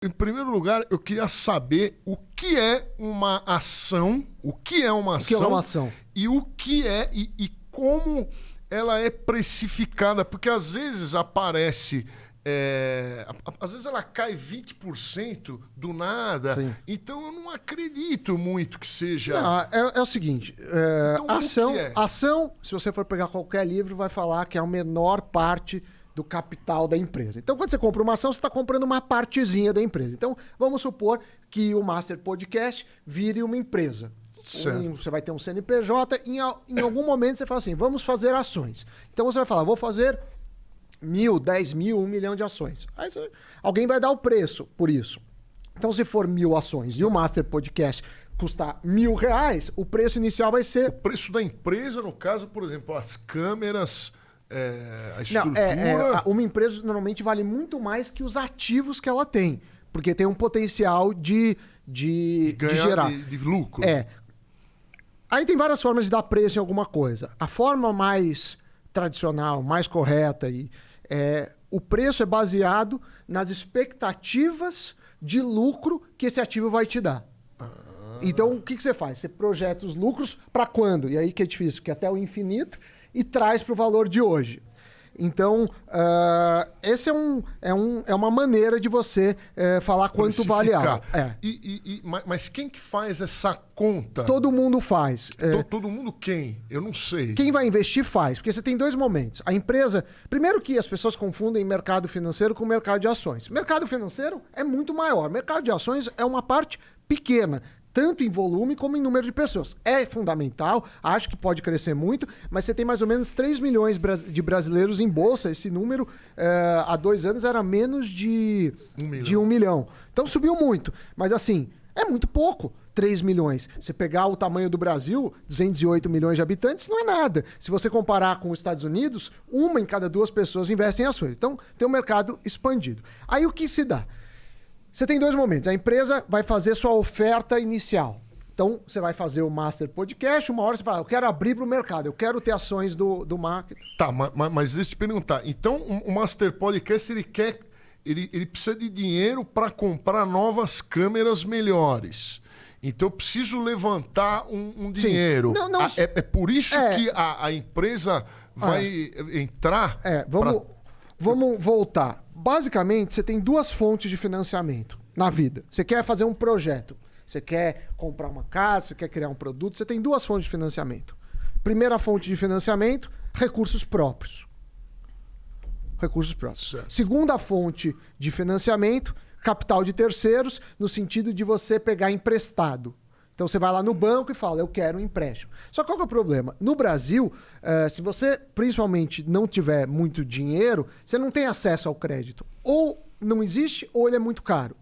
Em primeiro lugar, eu queria saber o que é uma ação, o que é uma ação e o que é e como ela é precificada, porque às vezes aparece, às vezes ela cai 20% do nada, Sim. então eu não acredito muito que seja... Não, é o seguinte, Então, o que é? ação, se você for pegar qualquer livro, vai falar que é a menor parte do capital da empresa. Então, quando você compra uma ação, você está comprando uma partezinha da empresa. Então, vamos supor que o Master Podcast vire uma empresa. Você vai ter um CNPJ, em algum momento você fala assim, vamos fazer ações. Então, você vai falar, vou fazer 1.000, 10.000, 1 milhão de ações. Aí alguém vai dar o preço por isso. Então, se for 1.000 ações e o Master Podcast custar R$1.000, o preço inicial vai ser... O preço da empresa, no caso, por exemplo, as câmeras... a estrutura... Uma empresa normalmente vale muito mais que os ativos que ela tem, porque tem um potencial de gerar. De lucro. Aí tem várias formas de dar preço em alguma coisa. A forma mais tradicional, mais correta, o preço é baseado nas expectativas de lucro que esse ativo vai te dar. Então, o que você faz? Você projeta os lucros para quando? E aí que é difícil, porque até o infinito... e traz para o valor de hoje. Então, esse é uma maneira de você falar quanto vale algo. Mas quem que faz essa conta? Todo mundo faz. Todo mundo quem? Eu não sei. Quem vai investir faz, porque você tem dois momentos. A empresa... Primeiro que as pessoas confundem mercado financeiro com mercado de ações. Mercado financeiro é muito maior. Mercado de ações é uma parte pequena, tanto em volume como em número de pessoas. É fundamental, acho que pode crescer muito, mas você tem mais ou menos 3 milhões de brasileiros em bolsa. Esse número, há 2 anos, era menos de 1 milhão. Então subiu muito, mas assim, é muito pouco. 3 milhões. Você pegar o tamanho do Brasil, 208 milhões de habitantes, não é nada. Se você comparar com os Estados Unidos, 1 em cada 2 pessoas investe em ações. Então tem um mercado expandido. Aí o que se dá? Você tem 2 momentos. A empresa vai fazer sua oferta inicial. Então, você vai fazer o Master Podcast, uma hora você fala, eu quero abrir para o mercado, eu quero ter ações do marketing. Tá, mas deixa eu te perguntar. Então, o Master Podcast, ele precisa de dinheiro para comprar novas câmeras melhores. Então, eu preciso levantar um dinheiro. Não, é por isso que a empresa vai entrar? Vamos voltar. Basicamente, você tem 2 fontes de financiamento na vida. Você quer fazer um projeto, você quer comprar uma casa, você quer criar um produto, você tem 2 fontes de financiamento. Primeira fonte de financiamento, recursos próprios. Recursos próprios. Certo. Segunda fonte de financiamento, capital de terceiros, no sentido de você pegar emprestado. Então você vai lá no banco e fala, eu quero um empréstimo. Só que qual que é o problema? No Brasil, se você principalmente não tiver muito dinheiro, você não tem acesso ao crédito. Ou não existe, ou ele é muito caro.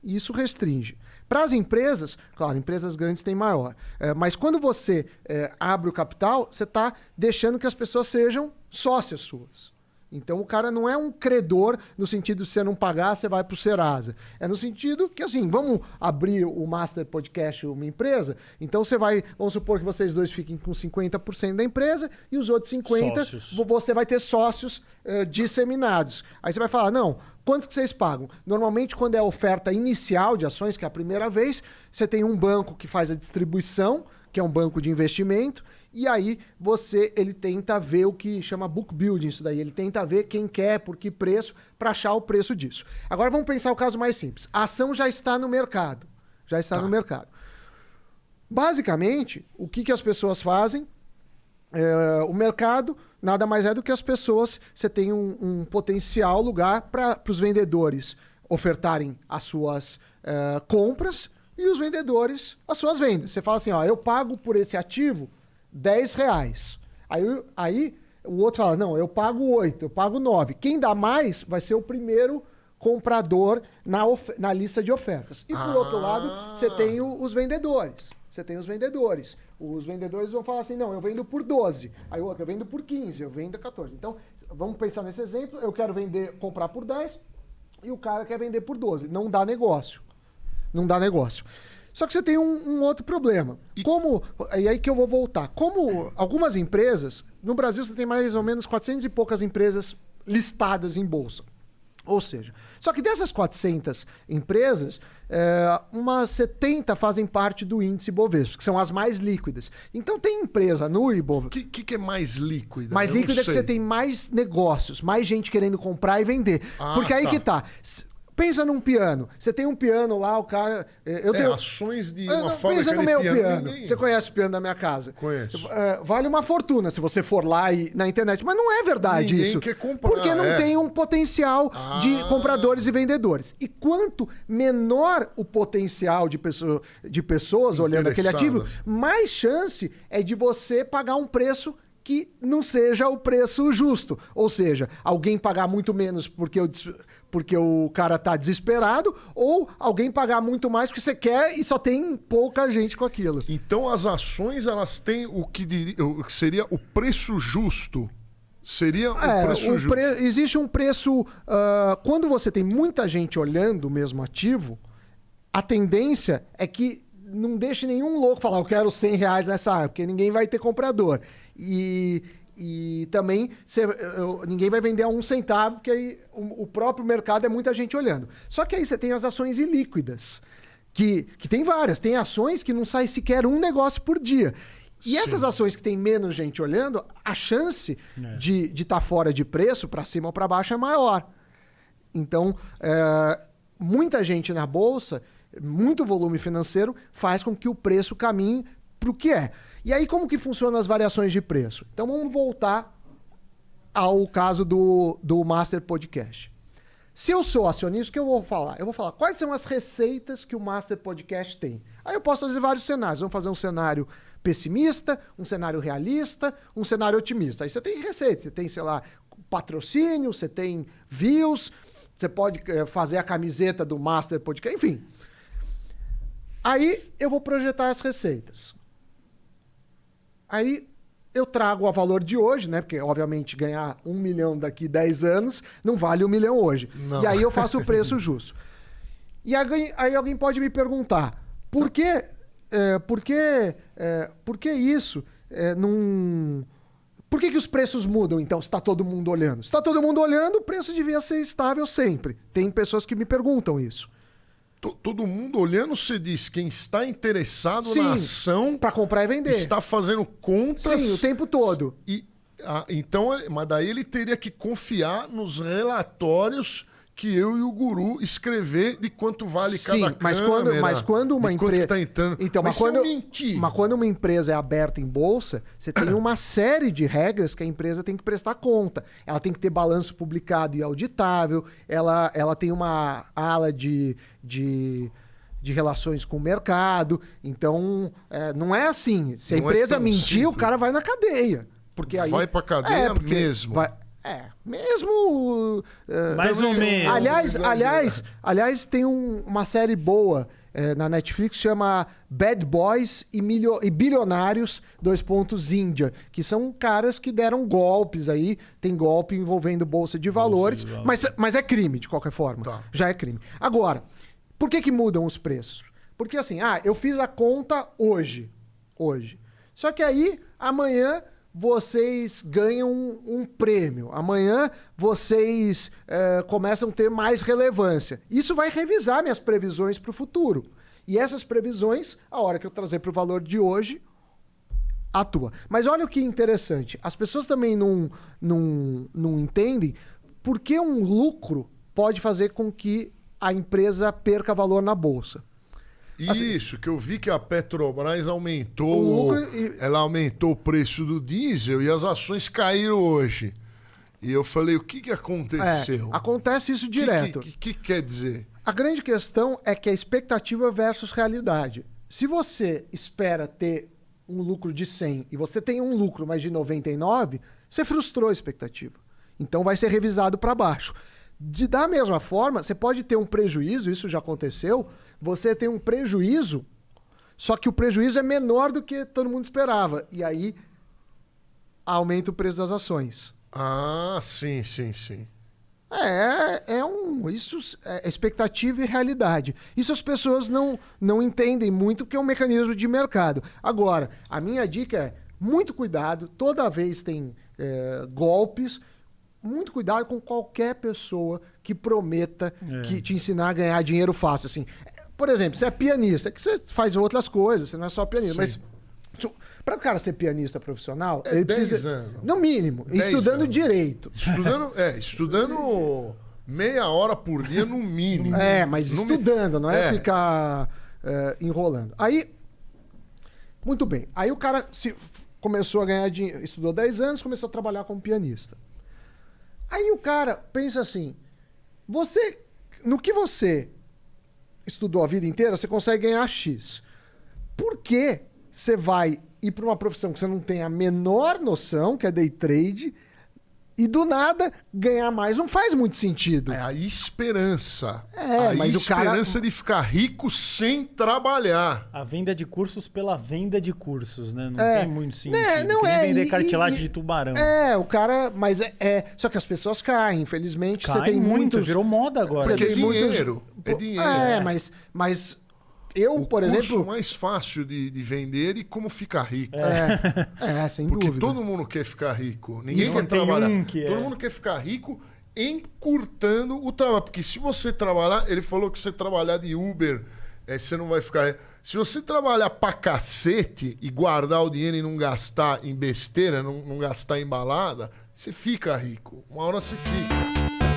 Isso restringe. Para as empresas, claro, empresas grandes têm maior. Mas quando você abre o capital, você está deixando que as pessoas sejam sócias suas. Então o cara não é um credor no sentido de se você não pagar, você vai para o Serasa. É no sentido que assim, vamos abrir o Master Podcast uma empresa, então vamos supor que vocês dois fiquem com 50% da empresa e os outros 50% você vai ter sócios disseminados. Aí você vai falar, não, quanto que vocês pagam? Normalmente quando é a oferta inicial de ações, que é a primeira vez, você tem um banco que faz a distribuição, que é um banco de investimento, e aí ele tenta ver o que chama book building, isso daí. Ele tenta ver quem quer, por que preço, para achar o preço disso. Agora vamos pensar o caso mais simples. A ação já está no mercado. Já está no mercado. Basicamente, o que as pessoas fazem? O mercado nada mais é do que as pessoas... Você tem um potencial lugar para os vendedores ofertarem as suas compras e os vendedores as suas vendas. Você fala assim, ó, eu pago por esse ativo R$10. Aí o outro fala, não, eu pago 8, eu pago 9. Quem dá mais vai ser o primeiro comprador na lista de ofertas. E por outro lado, você tem os vendedores. Os vendedores vão falar assim, não, eu vendo por 12. Aí o outro, eu vendo por 15, eu vendo 14. Então, vamos pensar nesse exemplo, eu quero comprar por 10 e o cara quer vender por 12. Não dá negócio. Só que você tem um outro problema. E aí que eu vou voltar. Como algumas empresas... No Brasil você tem mais ou menos 400 e poucas empresas listadas em bolsa. Ou seja, só que dessas 400 empresas, umas 70 fazem parte do índice Bovespa, que são as mais líquidas. Então tem empresa no Ibovespa... O que é mais líquida? Mais líquida é que você tem mais negócios, mais gente querendo comprar e vender. Porque aí que tá... Pensa num piano. Você tem um piano lá, o cara... ações de uma fábrica pensa no de meu piano. Você conhece o piano da minha casa? Conheço. Vale uma fortuna se você for lá na internet. Mas não é verdade Ninguém isso. quer comprar, porque não tem um potencial de compradores e vendedores. E quanto menor o potencial de pessoas olhando aquele ativo, mais chance é de você pagar um preço que não seja o preço justo. Ou seja, alguém pagar muito menos porque o cara tá desesperado, ou alguém pagar muito mais porque você quer e só tem pouca gente com aquilo. Então as ações, elas têm o que seria o preço justo. Seria o preço justo. Existe um preço... quando você tem muita gente olhando o mesmo ativo, a tendência é que não deixe nenhum louco falar, eu quero R$100 nessa área, porque ninguém vai ter comprador. E também ninguém vai vender a 1 centavo, porque aí o próprio mercado é muita gente olhando. Só que aí você tem as ações ilíquidas, que tem várias. Tem ações que não sai sequer um negócio por dia. E essas ações que tem menos gente olhando, a chance de estar fora de preço, para cima ou para baixo, é maior. Então, muita gente na Bolsa, muito volume financeiro, faz com que o preço caminhe para o que é. E aí, como que funcionam as variações de preço? Então, vamos voltar ao caso do Master Podcast. Se eu sou acionista, o que eu vou falar? Eu vou falar quais são as receitas que o Master Podcast tem. Aí eu posso fazer vários cenários. Vamos fazer um cenário pessimista, um cenário realista, um cenário otimista. Aí você tem receitas. Você tem, sei lá, patrocínio, você tem views, você pode fazer a camiseta do Master Podcast, enfim. Aí eu vou projetar as receitas. Aí eu trago o valor de hoje, né? Porque, obviamente, ganhar 1 milhão daqui 10 anos não vale 1 milhão hoje. Não. E aí eu faço o preço justo. E aí alguém pode me perguntar, por que isso não... Por que os preços mudam, então, se está todo mundo olhando? Se está todo mundo olhando, o preço devia ser estável sempre. Tem pessoas que me perguntam isso. Todo mundo olhando, você diz, quem está interessado na ação... para comprar e vender. Está fazendo contas... Sim, o tempo todo. Então, mas daí ele teria que confiar nos relatórios que eu e o Guru escrever de quanto vale cada câmera. Mas quando uma empresa... Tá entrando. Então, mas quando uma empresa é aberta em bolsa, você tem uma série de regras que a empresa tem que prestar conta. Ela tem que ter balanço publicado e auditável, ela tem uma ala de relações com o mercado. Então, não é assim. Se a empresa mentir, o cara vai na cadeia. Porque aí, vai pra cadeia mesmo. Mesmo... Mais ou menos. Aliás, tem uma série boa na Netflix que chama Bad Boys e Bilionários, Índia, que são caras que deram golpes aí. Tem golpe envolvendo bolsa de valores, mas é crime, de qualquer forma. Tá. Já é crime. Agora, por que mudam os preços? Porque assim, eu fiz a conta hoje. Só que aí, amanhã... vocês ganham um prêmio. Amanhã vocês começam a ter mais relevância. Isso vai revisar minhas previsões para o futuro. E essas previsões, a hora que eu trazer para o valor de hoje, atua. Mas olha o que interessante. As pessoas também não entendem por que um lucro pode fazer com que a empresa perca valor na bolsa. Isso, que eu vi que a Petrobras aumentou o preço do diesel e as ações caíram hoje. E eu falei, o que aconteceu? Acontece isso direto. O que quer dizer? A grande questão é que é expectativa versus realidade. Se você espera ter um lucro de 100 e você tem um lucro mais de 99, você frustrou a expectativa. Então vai ser revisado para baixo. Da mesma forma, você pode ter um prejuízo, isso já aconteceu, você tem um prejuízo, só que o prejuízo é menor do que todo mundo esperava. E aí aumenta o preço das ações. Ah, sim. Isso é expectativa e realidade. Isso as pessoas não entendem muito, porque é um mecanismo de mercado. Agora, a minha dica é muito cuidado, toda vez tem golpes, muito cuidado com qualquer pessoa que prometa que te ensinar a ganhar dinheiro fácil. Assim. Por exemplo, você é pianista, que você faz outras coisas, você não é só pianista. Sim. Mas para o cara ser pianista profissional, ele precisa, anos. No mínimo, estudando anos. Direito. Estudando meia hora por dia no mínimo. Mas estudando, não é ficar enrolando. Aí, muito bem. Aí o cara começou a ganhar dinheiro, estudou 10 anos, começou a trabalhar como pianista. Aí o cara pensa assim, no que você estudou a vida inteira, você consegue ganhar X. Por que você vai ir para uma profissão que você não tem a menor noção, que é day trade, e do nada ganhar mais? Não faz muito sentido. É a esperança. Mas o cara... esperança de ficar rico sem trabalhar. A venda de cursos pela venda de cursos, né? Não tem muito sentido. Não é. Vender cartilagem de tubarão. O cara... Mas só que as pessoas caem, infelizmente. Você tem muitos... Virou moda agora. Porque é dinheiro. É dinheiro. Mas eu, por exemplo... O curso mais fácil de vender e como ficar rico. Sem dúvida. Porque todo mundo quer ficar rico. Ninguém quer trabalhar. Todo mundo quer ficar rico encurtando o trabalho. Porque se você trabalhar... Ele falou que você trabalhar de Uber, você não vai ficar... Se você trabalhar pra cacete e guardar o dinheiro e não gastar em besteira, não gastar em balada, você fica rico. Uma hora você fica.